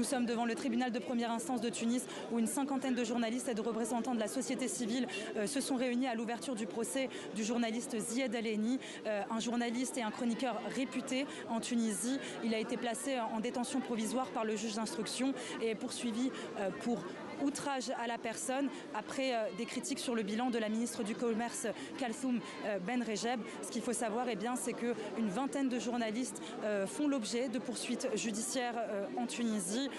Nous sommes devant le tribunal de première instance de Tunis où une cinquantaine de journalistes et de représentants de la société civile se sont réunis à l'ouverture du procès du journaliste Zied Al-Aini, un journaliste et un chroniqueur réputé en Tunisie. Il a été placé en détention provisoire par le juge d'instruction et est poursuivi pour outrage à la personne après des critiques sur le bilan de la ministre du Commerce Kalthoum Ben Rejeb. Ce qu'il faut savoir, c'est qu'une vingtaine de journalistes font l'objet de poursuites judiciaires en Tunisie.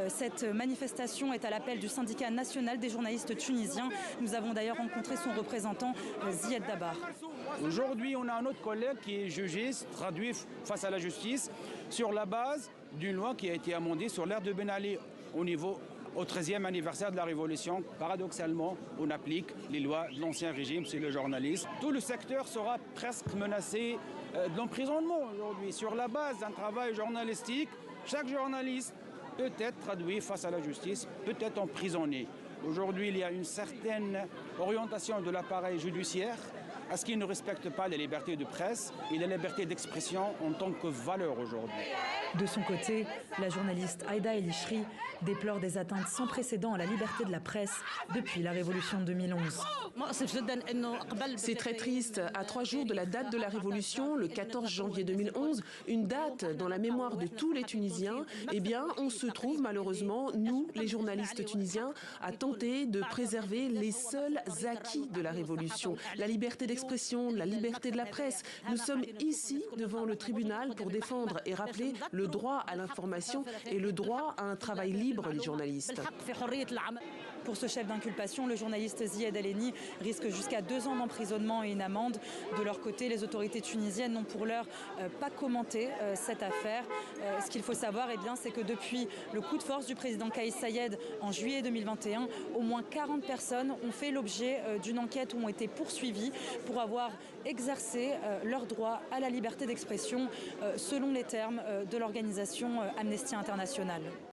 Cette manifestation est à l'appel du syndicat national des journalistes tunisiens. Nous avons d'ailleurs rencontré son représentant Zied Dabar. Aujourd'hui, on a un autre collègue qui est jugé, traduit face à la justice sur la base d'une loi qui a été amendée sur l'ère de Ben Ali au 13e anniversaire de la Révolution. Paradoxalement, on applique les lois de l'Ancien Régime, c'est le journalisme. Tout le secteur sera presque menacé d'emprisonnement aujourd'hui. Sur la base d'un travail journalistique, chaque journaliste peut être traduit face à la justice, peut être emprisonné. Aujourd'hui, il y a une certaine orientation de l'appareil judiciaire à ce qui ne respecte pas les libertés de presse et la liberté d'expression en tant que valeur aujourd'hui. De son côté, la journaliste Aïda El Ishri déplore des atteintes sans précédent à la liberté de la presse depuis la révolution de 2011. C'est très triste. À 3 jours de la date de la Révolution, le 14 janvier 2011, une date dans la mémoire de tous les Tunisiens, on se trouve malheureusement, nous, les journalistes tunisiens, à tenter de préserver les seuls acquis de la Révolution. La liberté d'expression, la liberté de la presse. Nous sommes ici devant le tribunal pour défendre et rappeler le droit à l'information et le droit à un travail libre des journalistes. Pour ce chef d'inculpation, le journaliste Zied Al-Aini risque jusqu'à 2 ans d'emprisonnement et une amende. De leur côté, les autorités tunisiennes n'ont pour l'heure pas commenté cette affaire. Ce qu'il faut savoir, c'est que depuis le coup de force du président Kais Saied en juillet 2021, au moins 40 personnes ont fait l'objet d'une enquête ou ont été poursuivies pour avoir exercé leur droit à la liberté d'expression selon les termes de l'organisation Amnesty International.